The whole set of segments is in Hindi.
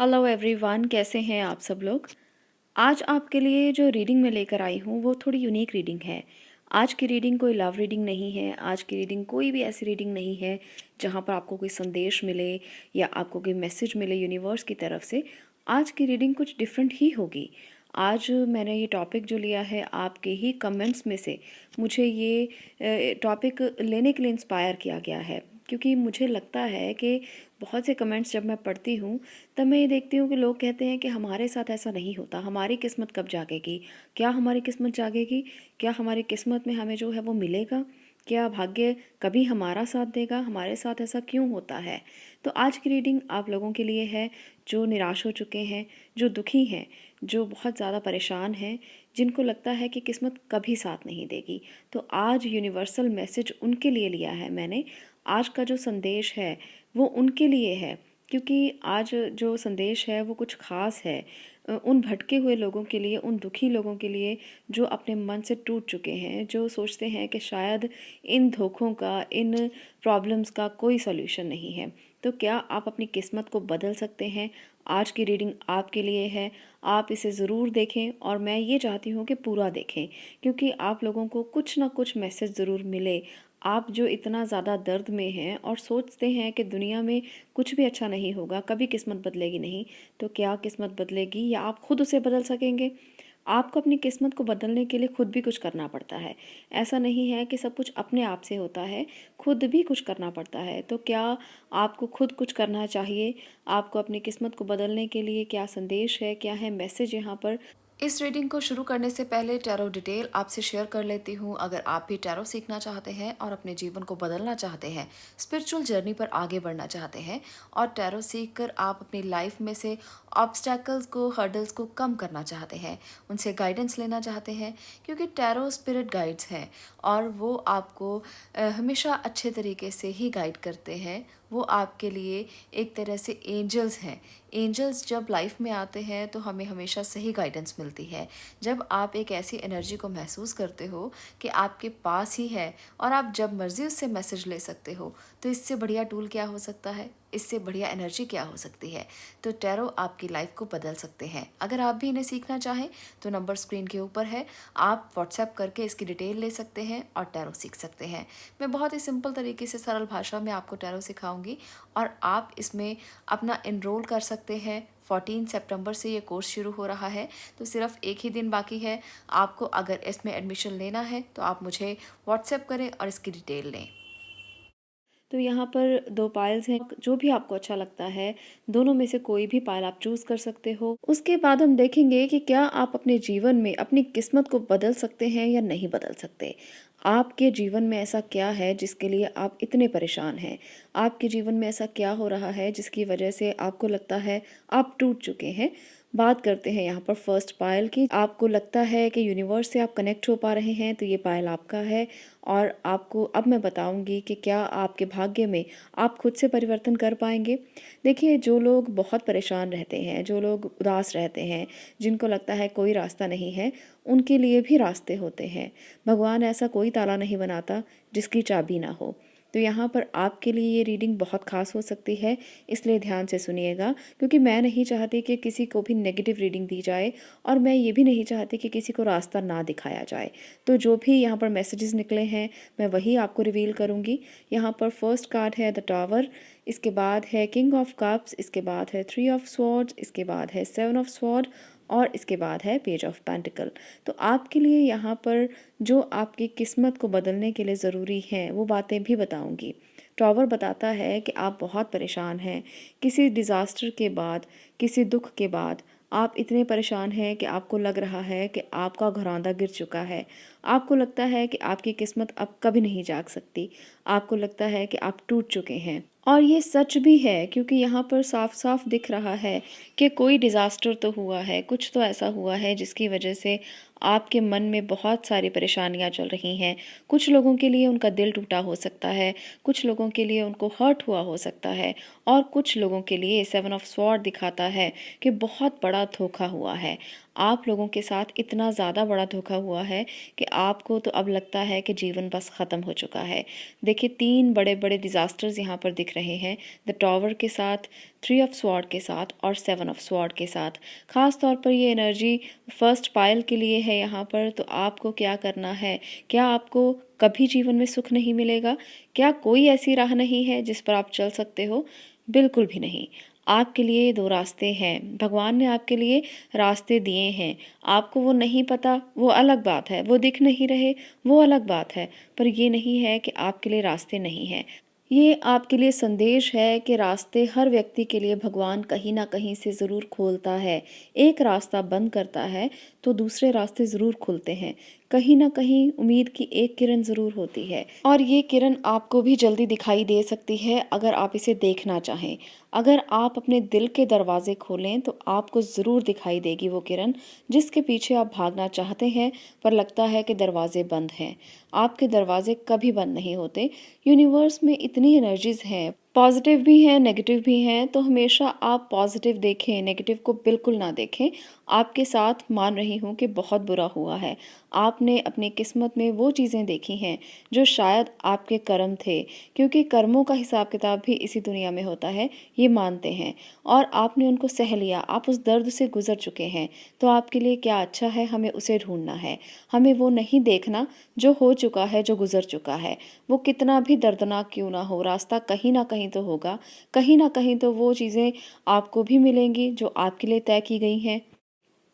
हेलो एवरीवन, कैसे हैं आप सब लोग। आज आपके लिए जो रीडिंग मैं लेकर आई हूँ वो थोड़ी यूनिक रीडिंग है। आज की रीडिंग कोई लव रीडिंग नहीं है। आज की रीडिंग कोई भी ऐसी रीडिंग नहीं है जहाँ पर आपको कोई संदेश मिले या आपको कोई मैसेज मिले यूनिवर्स की तरफ से। आज की रीडिंग कुछ डिफरेंट ही होगी। आज मैंने ये टॉपिक जो लिया है आपके ही कमेंट्स में से, मुझे ये टॉपिक लेने के लिए इंस्पायर किया गया है, क्योंकि मुझे लगता है कि बहुत से कमेंट्स जब मैं पढ़ती हूँ तब मैं ये देखती हूँ कि लोग कहते हैं कि हमारे साथ ऐसा नहीं होता, हमारी किस्मत कब जागेगी। क्या हमारी किस्मत जागेगी? क्या हमारी किस्मत में हमें जो है वो मिलेगा? क्या भाग्य कभी हमारा साथ देगा? हमारे साथ ऐसा क्यों होता है? तो आज की रीडिंग आप लोगों के लिए है जो निराश हो चुके हैं, जो दुखी हैं, जो बहुत ज़्यादा परेशान हैं, जिनको लगता है कि किस्मत कभी साथ नहीं देगी। तो आज यूनिवर्सल मैसेज उनके लिए लिया है मैंने। आज का जो संदेश है वो उनके लिए है, क्योंकि आज जो संदेश है वो कुछ ख़ास है। उन भटके हुए लोगों के लिए, उन दुखी लोगों के लिए जो अपने मन से टूट चुके हैं, जो सोचते हैं कि शायद इन धोखों का, इन प्रॉब्लम्स का कोई सॉल्यूशन नहीं है। तो क्या आप अपनी किस्मत को बदल सकते हैं? आज की रीडिंग आपके लिए है। आप इसे ज़रूर देखें और मैं ये चाहती हूँ कि पूरा देखें, क्योंकि आप लोगों को कुछ ना कुछ मैसेज ज़रूर मिले। आप जो इतना ज़्यादा दर्द में हैं और सोचते हैं कि दुनिया में कुछ भी अच्छा नहीं होगा, कभी किस्मत बदलेगी नहीं, तो क्या किस्मत बदलेगी या आप खुद उसे बदल सकेंगे? आपको अपनी किस्मत को बदलने के लिए खुद भी कुछ करना पड़ता है। ऐसा नहीं है कि सब कुछ अपने आप से होता है, खुद भी कुछ करना पड़ता है। तो क्या आपको खुद कुछ करना चाहिए? आपको अपनी किस्मत को बदलने के लिए क्या संदेश है, क्या है मैसेज यहाँ पर? इस रीडिंग को शुरू करने से पहले टैरो डिटेल आपसे शेयर कर लेती हूँ। अगर आप भी टैरो सीखना चाहते हैं और अपने जीवन को बदलना चाहते हैं, स्पिरिचुअल जर्नी पर आगे बढ़ना चाहते हैं और टैरो सीख कर आप अपनी लाइफ में से ऑब्स्टैकल्स को, हर्डल्स को कम करना चाहते हैं, उनसे गाइडेंस लेना चाहते हैं, क्योंकि टैरो स्पिरिट गाइड्स हैं और वो आपको हमेशा अच्छे तरीके से ही गाइड करते हैं। वो आपके लिए एक तरह से एंजल्स हैं। एंजल्स जब लाइफ में आते हैं तो हमें हमेशा सही गाइडेंस मिलती है। जब आप एक ऐसी एनर्जी को महसूस करते हो कि आपके पास ही है और आप जब मर्जी उससे मैसेज ले सकते हो, तो इससे बढ़िया टूल क्या हो सकता है? इससे बढ़िया एनर्जी क्या हो सकती है? तो टैरो आपकी लाइफ को बदल सकते हैं। अगर आप भी इन्हें सीखना चाहें तो नंबर स्क्रीन के ऊपर है, आप व्हाट्सएप करके इसकी डिटेल ले सकते हैं और टैरो सीख सकते हैं। मैं बहुत ही सिंपल तरीके से, सरल भाषा में आपको टैरो सिखाऊंगी और आप इसमें अपना एनरोल कर सकते हैं। 14 सितंबर से ये कोर्स शुरू हो रहा है, तो सिर्फ एक ही दिन बाकी है। आपको अगर इसमें एडमिशन लेना है तो आप मुझे व्हाट्सएप करें और इसकी डिटेल लें। तो यहाँ पर 2 पायल्स हैं, जो भी आपको अच्छा लगता है, दोनों में से कोई भी पायल आप चूज़ कर सकते हो। उसके बाद हम देखेंगे कि क्या आप अपने जीवन में अपनी किस्मत को बदल सकते हैं या नहीं बदल सकते। आपके जीवन में ऐसा क्या है जिसके लिए आप इतने परेशान हैं? आपके जीवन में ऐसा क्या हो रहा है जिसकी वजह से आपको लगता है आप टूट चुके हैं? बात करते हैं यहाँ पर फर्स्ट पायल की। आपको लगता है कि यूनिवर्स से आप कनेक्ट हो पा रहे हैं, तो ये पायल आपका है। और आपको अब मैं बताऊंगी कि क्या आपके भाग्य में आप खुद से परिवर्तन कर पाएंगे। देखिए, जो लोग बहुत परेशान रहते हैं, जो लोग उदास रहते हैं, जिनको लगता है कोई रास्ता नहीं है, उनके लिए भी रास्ते होते हैं। भगवान ऐसा कोई ताला नहीं बनाता जिसकी चाबी ना हो। तो यहाँ पर आपके लिए ये रीडिंग बहुत ख़ास हो सकती है, इसलिए ध्यान से सुनिएगा, क्योंकि मैं नहीं चाहती कि किसी को भी नेगेटिव रीडिंग दी जाए और मैं ये भी नहीं चाहती कि किसी को रास्ता ना दिखाया जाए। तो जो भी यहाँ पर मैसेजेस निकले हैं मैं वही आपको रिवील करूँगी। यहाँ पर फर्स्ट कार्ड है द टावर, इसके बाद है किंग ऑफ कप्स, इसके बाद है 3 ऑफ स्वॉर्ड्स, इसके बाद है 7 ऑफ स्वॉर्ड और इसके बाद है पेज ऑफ पेंटिकल। तो आपके लिए यहाँ पर जो आपकी किस्मत को बदलने के लिए ज़रूरी हैं वो बातें भी बताऊँगी। टॉवर बताता है कि आप बहुत परेशान हैं। किसी डिज़ास्टर के बाद, किसी दुख के बाद आप इतने परेशान हैं कि आपको लग रहा है कि आपका घरौंदा गिर चुका है। आपको लगता है कि आपकी किस्मत अब कभी नहीं जाग सकती। आपको लगता है कि आप टूट चुके हैं। और ये सच भी है, क्योंकि यहाँ पर साफ साफ दिख रहा है कि कोई डिज़ास्टर तो हुआ है, कुछ तो ऐसा हुआ है जिसकी वजह से आपके मन में बहुत सारी परेशानियाँ चल रही हैं। कुछ लोगों के लिए उनका दिल टूटा हो सकता है, कुछ लोगों के लिए उनको हर्ट हुआ हो सकता है और कुछ लोगों के लिए 7 ऑफ स्वॉर्ड दिखाता है कि बहुत बड़ा धोखा हुआ है। आप लोगों के साथ इतना ज़्यादा बड़ा धोखा हुआ है कि आपको तो अब लगता है कि जीवन बस ख़त्म हो चुका है। देखिए, 3 बड़े बड़े डिज़ास्टर्स यहाँ पर दिख रहे हैं। द टावर के साथ थ्री ऑफ स्वॉर्ड के साथ और सेवन ऑफ स्वॉर्ड के साथ। ख़ास तौर पर ये एनर्जी फर्स्ट पायल के लिए है यहाँ पर। तो आपको क्या करना है? क्या आपको कभी जीवन में सुख नहीं मिलेगा? क्या कोई ऐसी राह नहीं है जिस पर आप चल सकते हो? बिल्कुल भी नहीं। आपके लिए दो रास्ते हैं, भगवान ने आपके लिए रास्ते दिए हैं। आपको वो नहीं पता, वो अलग बात है, वो दिख नहीं रहे, वो अलग बात है, पर ये नहीं है कि आपके लिए रास्ते नहीं हैं। ये आपके लिए संदेश है कि रास्ते हर व्यक्ति के लिए भगवान कहीं ना कहीं से ज़रूर खोलता है। एक रास्ता बंद करता है तो दूसरे रास्ते ज़रूर खुलते हैं। कहीं ना कहीं उम्मीद की एक किरण ज़रूर होती है, और ये किरण आपको भी जल्दी दिखाई दे सकती है अगर आप इसे देखना चाहें। अगर आप अपने दिल के दरवाजे खोलें तो आपको ज़रूर दिखाई देगी वो किरण जिसके पीछे आप भागना चाहते हैं, पर लगता है कि दरवाजे बंद हैं। आपके दरवाजे कभी बंद नहीं होते। यूनिवर्स में इतनी एनर्जीज हैं, पॉजिटिव भी हैं, नेगेटिव भी हैं, तो हमेशा आप पॉजिटिव देखें, नेगेटिव को बिल्कुल ना देखें। आपके साथ मान रही हूँ कि बहुत बुरा हुआ है। आपने अपनी किस्मत में वो चीज़ें देखी हैं जो शायद आपके कर्म थे, क्योंकि कर्मों का हिसाब किताब भी इसी दुनिया में होता है, ये मानते हैं, और आपने उनको सह लिया, आप उस दर्द से गुजर चुके हैं। तो आपके लिए क्या अच्छा है, हमें उसे ढूंढना है। हमें वो नहीं देखना जो हो चुका है, जो गुजर चुका है। वो कितना भी दर्दनाक क्यों ना हो, रास्ता कहीं ना कहीं तो होगा। कहीं ना कहीं तो वो चीज़ें आपको भी मिलेंगी जो आपके लिए तय की गई हैं।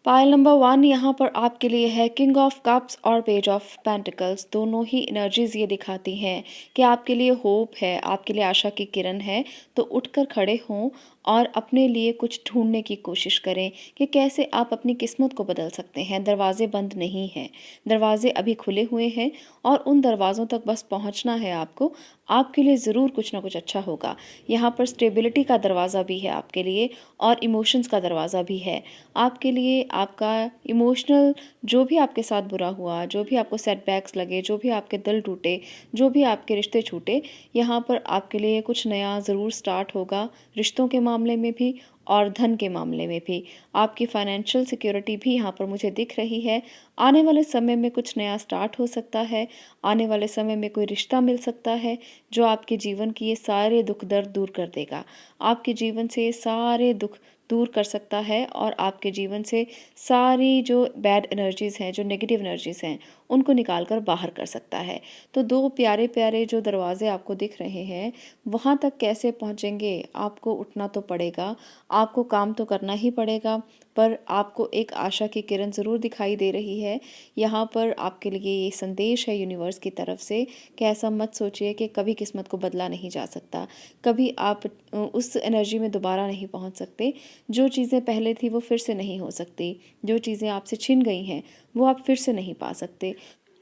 पायल नंबर 1 यहाँ पर आपके लिए है किंग ऑफ कप्स और पेज ऑफ पेंटिकल्स। दोनों ही एनर्जीज ये दिखाती हैं कि आपके लिए होप है, आपके लिए आशा की किरण है। तो उठकर खड़े हों और अपने लिए कुछ ढूंढने की कोशिश करें कि कैसे आप अपनी किस्मत को बदल सकते हैं। दरवाजे बंद नहीं हैं, दरवाजे अभी खुले हुए हैं, और उन दरवाज़ों तक बस पहुंचना है आपको। आपके लिए ज़रूर कुछ ना कुछ अच्छा होगा। यहाँ पर स्टेबिलिटी का दरवाज़ा भी है आपके लिए, और इमोशंस का दरवाज़ा भी है आपके लिए। आपका इमोशनल जो भी आपके साथ बुरा हुआ, जो भी आपको सेटबैक्स लगे, जो भी आपके दिल टूटे, जो भी आपके रिश्ते छूटे, यहाँ पर आपके लिए कुछ नया ज़रूर स्टार्ट होगा, रिश्तों के मामले में भी और धन के मामले में भी। आपकी फाइनेंशियल सिक्योरिटी भी यहाँ पर मुझे दिख रही है। आने वाले समय में कुछ नया स्टार्ट हो सकता है। आने वाले समय में कोई रिश्ता मिल सकता है जो आपके जीवन की ये सारे दुख दर्द दूर कर देगा। आपके जीवन से ये सारे दुख दूर कर सकता है, और आपके जीवन से सारी जो बैड एनर्जीज़ हैं, जो नेगेटिव एनर्जीज़ हैं, उनको निकाल कर बाहर कर सकता है। तो दो प्यारे प्यारे जो दरवाजे आपको दिख रहे हैं, वहाँ तक कैसे पहुँचेंगे? आपको उठना तो पड़ेगा, आपको काम तो करना ही पड़ेगा, पर आपको एक आशा की किरण ज़रूर दिखाई दे रही है। यहाँ पर आपके लिए ये संदेश है यूनिवर्स की तरफ से कि ऐसा मत सोचिए कि कभी किस्मत को बदला नहीं जा सकता, कभी आप उस एनर्जी में दोबारा नहीं पहुँच सकते। जो चीज़ें पहले थी वो फिर से नहीं हो सकती, जो चीज़ें आपसे छिन गई हैं वो आप फिर से नहीं पा सकते।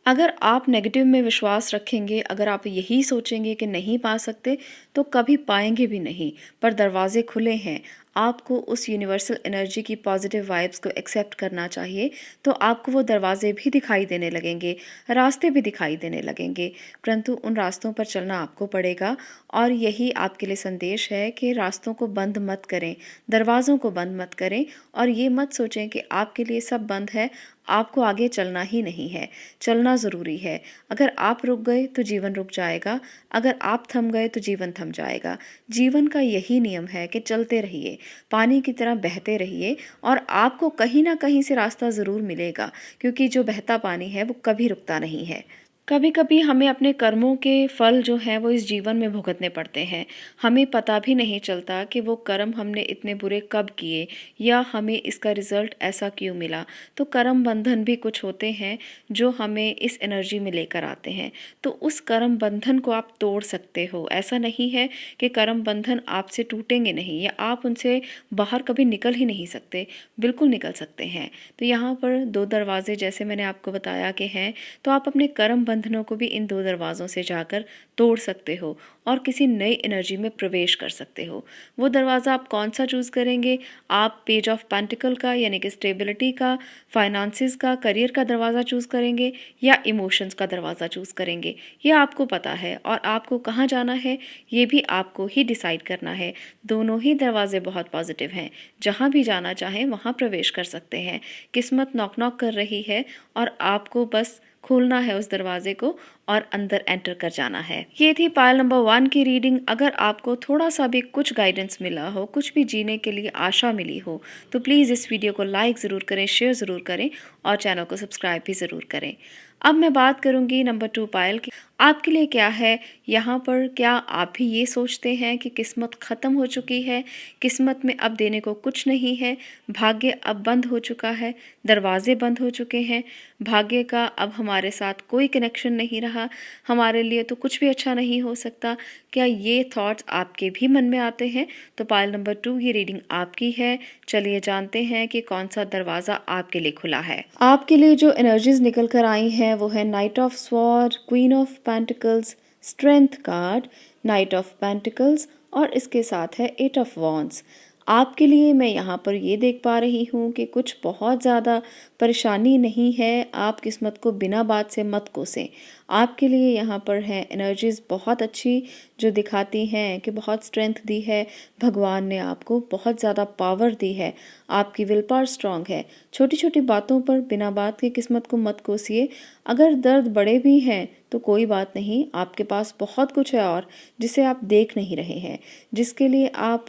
अगर आप नेगेटिव में विश्वास रखेंगे, अगर आप यही सोचेंगे कि नहीं पा सकते, तो कभी पाएंगे भी नहीं। पर दरवाजे खुले हैं, आपको उस यूनिवर्सल एनर्जी की पॉजिटिव वाइब्स को एक्सेप्ट करना चाहिए। तो आपको वो दरवाजे भी दिखाई देने लगेंगे, रास्ते भी दिखाई देने लगेंगे, परंतु उन रास्तों पर चलना आपको पड़ेगा। और यही आपके लिए संदेश है कि रास्तों को बंद मत करें, दरवाज़ों को बंद मत करें, और ये मत सोचें कि आपके लिए सब बंद है, आपको आगे चलना ही नहीं है। चलना ज़रूरी है। अगर आप रुक गए तो जीवन रुक जाएगा, अगर आप थम गए तो जीवन थम जाएगा। जीवन का यही नियम है कि चलते रहिए, पानी की तरह बहते रहिए, और आपको कहीं ना कहीं से रास्ता ज़रूर मिलेगा, क्योंकि जो बहता पानी है वो कभी रुकता नहीं है। कभी कभी हमें अपने कर्मों के फल जो हैं वो इस जीवन में भुगतने पड़ते हैं। हमें पता भी नहीं चलता कि वो कर्म हमने इतने बुरे कब किए, या हमें इसका रिजल्ट ऐसा क्यों मिला। तो कर्म बंधन भी कुछ होते हैं जो हमें इस एनर्जी में लेकर आते हैं। तो उस कर्म बंधन को आप तोड़ सकते हो। ऐसा नहीं है कि कर्म बंधन आपसे टूटेंगे नहीं, या आप उनसे बाहर कभी निकल ही नहीं सकते। बिल्कुल निकल सकते हैं। तो यहाँ पर दो दरवाजे जैसे मैंने आपको बताया कि हैं, तो आप अपने कर्म बंधनों को भी इन दो दरवाज़ों से जाकर तोड़ सकते हो और किसी नई एनर्जी में प्रवेश कर सकते हो। वो दरवाज़ा आप कौन सा चूज़ करेंगे? आप पेज ऑफ पेंटिकल का, यानी कि स्टेबिलिटी का, फाइनेंसिस का, करियर का दरवाज़ा चूज़ करेंगे, या इमोशंस का दरवाज़ा चूज़ करेंगे? ये आपको पता है, और आपको कहाँ जाना है ये भी आपको ही डिसाइड करना है। दोनों ही दरवाजे बहुत पॉजिटिव हैं, जहाँ भी जाना चाहें वहाँ प्रवेश कर सकते हैं। किस्मत नॉक नॉक कर रही है, और आपको बस खोलना है उस दरवाजे को और अंदर एंटर कर जाना है। ये थी पायल नंबर 1 की रीडिंग। अगर आपको थोड़ा सा भी कुछ गाइडेंस मिला हो, कुछ भी जीने के लिए आशा मिली हो, तो प्लीज़ इस वीडियो को लाइक ज़रूर करें, शेयर ज़रूर करें और चैनल को सब्सक्राइब भी ज़रूर करें। अब मैं बात करूंगी नंबर 2 पायल की। आपके लिए क्या है यहाँ पर? क्या आप भी ये सोचते हैं कि किस्मत ख़त्म हो चुकी है, किस्मत में अब देने को कुछ नहीं है, भाग्य अब बंद हो चुका है, दरवाजे बंद हो चुके हैं, भाग्य का अब हमारे साथ कोई कनेक्शन नहीं रहा, हमारे लिए तो कुछ भी अच्छा नहीं हो सकता? क्या ये थॉट्स आपके भी मन में आते हैं? तो पायल नंबर 2 ये रीडिंग आपकी है। चलिए जानते हैं कि कौन सा दरवाज़ा आपके लिए खुला है। आपके लिए जो एनर्जीज निकल कर आई हैं वो है night of sword, queen of pentacles, strength card, night of pentacles और इसके साथ है 8 ऑफ वॉन्ड्स। आपके लिए मैं यहाँ पर ये देख पा रही हूँ कि कुछ बहुत ज़्यादा परेशानी नहीं है। आप किस्मत को बिना बात से मत कोसें। आपके लिए यहाँ पर है एनर्जीज बहुत अच्छी जो दिखाती हैं कि बहुत स्ट्रेंथ दी है, भगवान ने आपको बहुत ज़्यादा पावर दी है, आपकी विल पावर स्ट्रांग है। छोटी छोटी बातों पर बिना बात के किस्मत को मत कोसिए। अगर दर्द बड़े भी हैं तो कोई बात नहीं, आपके पास बहुत कुछ है और जिसे आप देख नहीं रहे हैं, जिसके लिए आप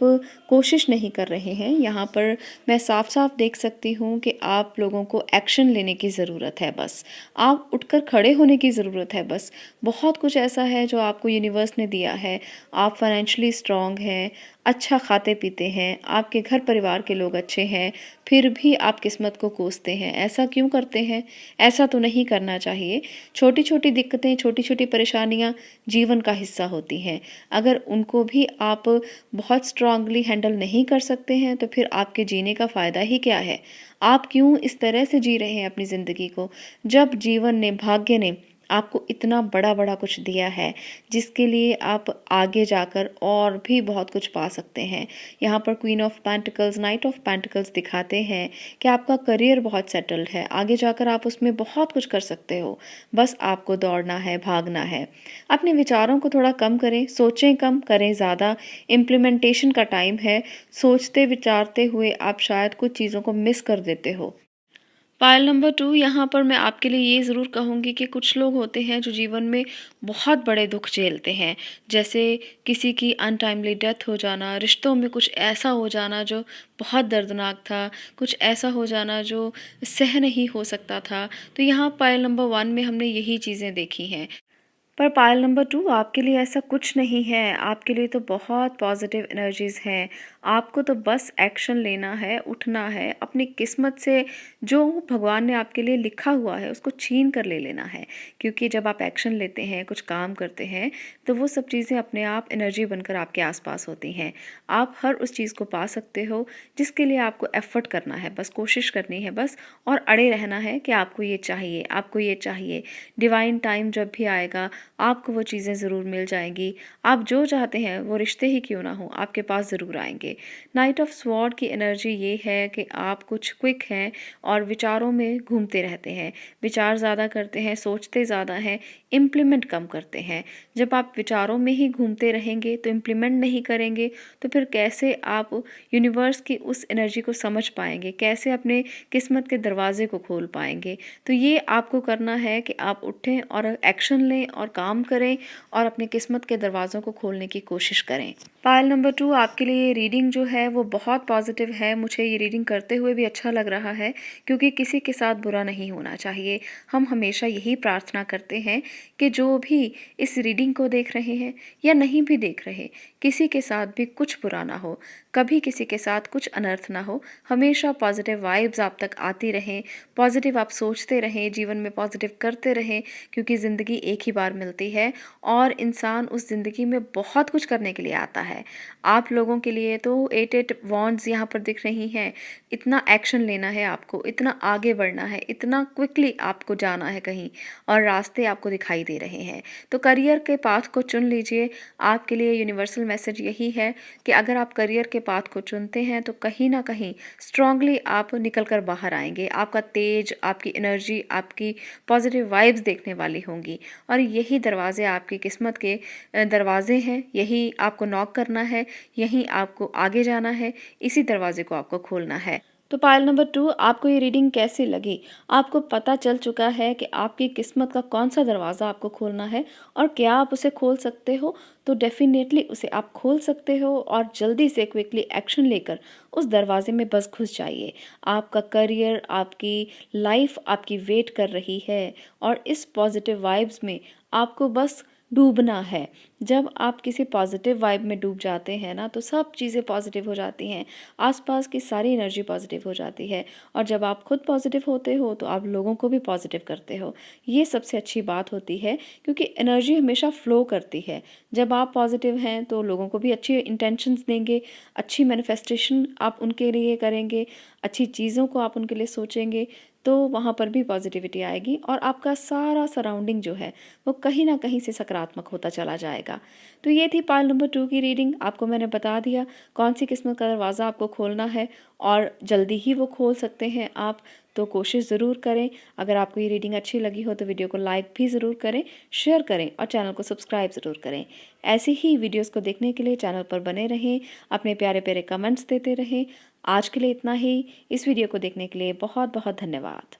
कोशिश नहीं कर रहे हैं। यहाँ पर मैं साफ साफ देख सकती हूँ कि आप लोगों को एक्शन लेने की ज़रूरत है। बस आप उठकर खड़े होने की ज़रूरत है। बस बहुत कुछ ऐसा है जो आपको यूनिवर्स ने दिया है। आप फाइनेंशियली स्ट्रांग हैं, अच्छा खाते पीते हैं, आपके घर परिवार के लोग अच्छे हैं, फिर भी आप किस्मत को कोसते हैं। ऐसा क्यों करते हैं? ऐसा तो नहीं करना चाहिए। छोटी छोटी दिक्कतें, छोटी छोटी परेशानियां जीवन का हिस्सा होती हैं। अगर उनको भी आप बहुत स्ट्रांगली हैंडल नहीं कर सकते हैं तो फिर आपके जीने का फ़ायदा ही क्या है? आप क्यों इस तरह से जी रहे हैं अपनी ज़िंदगी को, जब जीवन ने, भाग्य ने आपको इतना बड़ा बड़ा कुछ दिया है जिसके लिए आप आगे जाकर और भी बहुत कुछ पा सकते हैं। यहाँ पर queen of pentacles, night of pentacles दिखाते हैं कि आपका करियर बहुत सेटल्ड है, आगे जाकर आप उसमें बहुत कुछ कर सकते हो। बस आपको दौड़ना है, भागना है। अपने विचारों को थोड़ा कम करें, सोचें कम, करें ज़्यादा। इम्प्लीमेंटेशन का टाइम है। सोचते विचारते हुए आप शायद कुछ चीज़ों को मिस कर देते हो। पायल नंबर 2 यहाँ पर मैं आपके लिए ये ज़रूर कहूँगी कि कुछ लोग होते हैं जो जीवन में बहुत बड़े दुख झेलते हैं, जैसे किसी की अनटाइमली डेथ हो जाना, रिश्तों में कुछ ऐसा हो जाना जो बहुत दर्दनाक था, कुछ ऐसा हो जाना जो सह नहीं हो सकता था। तो यहाँ पायल नंबर 1 में हमने यही चीज़ें देखी हैं। पर पायल नंबर 2 आपके लिए ऐसा कुछ नहीं है। आपके लिए तो बहुत पॉजिटिव एनर्जीज़ हैं। आपको तो बस एक्शन लेना है, उठना है, अपनी किस्मत से जो भगवान ने आपके लिए लिखा हुआ है उसको छीन कर ले लेना है। क्योंकि जब आप एक्शन लेते हैं, कुछ काम करते हैं, तो वो सब चीज़ें अपने आप एनर्जी बनकर आपके आसपास होती हैं। आप हर उस चीज़ को पा सकते हो जिसके लिए आपको एफर्ट करना है, बस कोशिश करनी है बस, और अड़े रहना है कि आपको ये चाहिए, आपको ये चाहिए। डिवाइन टाइम जब भी आएगा आपको वो चीज़ें ज़रूर मिल जाएंगी। आप जो चाहते हैं वो रिश्ते ही क्यों ना हो आपके पास ज़रूर आएंगे। नाइट ऑफ स्वॉर्ड की एनर्जी ये है कि आप कुछ क्विक हैं और विचारों में घूमते रहते हैं, विचार ज़्यादा करते हैं, सोचते ज़्यादा हैं, इम्प्लीमेंट कम करते हैं। जब आप विचारों में ही घूमते रहेंगे तो इम्प्लीमेंट नहीं करेंगे तो फिर कैसे आप यूनिवर्स की उस एनर्जी को समझ पाएंगे, कैसे अपने किस्मत के दरवाजे को खोल पाएंगे? तो ये आपको करना है कि आप उठें और एक्शन लें और काम करें और अपनी किस्मत के दरवाज़ों को खोलने की कोशिश करें। पायल नंबर 2 आपके लिए रीडिंग जो है वो बहुत पॉजिटिव है। मुझे ये रीडिंग करते हुए भी अच्छा लग रहा है क्योंकि किसी के साथ बुरा नहीं होना चाहिए। हम हमेशा यही प्रार्थना करते हैं कि जो भी इस रीडिंग को देख रहे हैं या नहीं भी देख रहे, किसी के साथ भी कुछ बुरा ना हो, कभी किसी के साथ कुछ अनर्थ ना हो। हमेशा पॉजिटिव वाइब्स आप तक आती रहें, पॉजिटिव आप सोचते रहें, जीवन में पॉजिटिव करते रहें, क्योंकि ज़िंदगी एक ही बार मिलती है और इंसान उस ज़िंदगी में बहुत कुछ करने के लिए आता है। आप लोगों के लिए तो 8 वॉन्ड्स यहाँ पर दिख रही हैं। इतना एक्शन लेना है आपको, इतना आगे बढ़ना है, इतना क्विकली आपको जाना है कहीं, और रास्ते आपको दिखाई दे रहे हैं। तो करियर के पाथ को चुन लीजिए। आपके लिए यूनिवर्सल मैसेज यही है कि अगर आप करियर के पाथ को चुनते हैं तो कहीं ना कहीं स्ट्रांगली आप निकल कर बाहर आएंगे। आपका तेज, आपकी एनर्जी, आपकी पॉजिटिव वाइब्स देखने वाली होंगी और यही दरवाजे आपकी किस्मत के दरवाजे हैं। यही आपको नॉक करना है, यहीं आपको आगे जाना है, इसी दरवाजे को आपको खोलना है। तो पायल नंबर 2, आपको ये रीडिंग कैसी लगी? आपको पता चल चुका है कि आपकी किस्मत का कौन-सा दरवाज़ा आपको खोलना है और क्या आप उसे खोल सकते हो? तो डेफ़िनेटली उसे आप खोल सकते हो और जल्दी से क्विकली एक्शन लेकर उस दरवाज़े में बस घुस जाइए। आपका करियर, आपकी लाइफ़ आपकी वेट कर रही है और इस पॉज़िटिव वाइब्स में आपको बस डूबना है। जब आप किसी पॉज़िटिव वाइब में डूब जाते हैं ना, तो सब चीज़ें पॉज़िटिव हो जाती हैं। आसपास की सारी एनर्जी पॉजिटिव हो जाती है और जब आप खुद पॉजिटिव होते हो तो आप लोगों को भी पॉजिटिव करते हो। ये सबसे अच्छी बात होती है क्योंकि एनर्जी हमेशा फ्लो करती है। जब आप पॉजिटिव हैं तो लोगों को भी अच्छी इंटेंशंस देंगे, अच्छी मैनिफेस्टेशन आप उनके लिए करेंगे, अच्छी चीज़ों को आप उनके लिए सोचेंगे, तो वहाँ पर भी पॉजिटिविटी आएगी और आपका सारा सराउंडिंग जो है वो कहीं न कहीं से सकारात्मक होता चला जाएगा। तो ये थी पाइल नंबर 2 की रीडिंग। आपको मैंने बता दिया कौन-सी किस्मत का दरवाज़ा आपको खोलना है और जल्दी ही वो खोल सकते हैं आप, तो कोशिश ज़रूर करें। अगर आपको ये रीडिंग अच्छी लगी हो तो वीडियो को लाइक भी ज़रूर करें, शेयर करें और चैनल को सब्सक्राइब ज़रूर करें। ऐसी ही वीडियोज़ को देखने के लिए चैनल पर बने रहें, अपने प्यारे-प्यारे कमेंट्स देते रहें। आज के लिए इतना ही। इस वीडियो को देखने के लिए बहुत-बहुत धन्यवाद।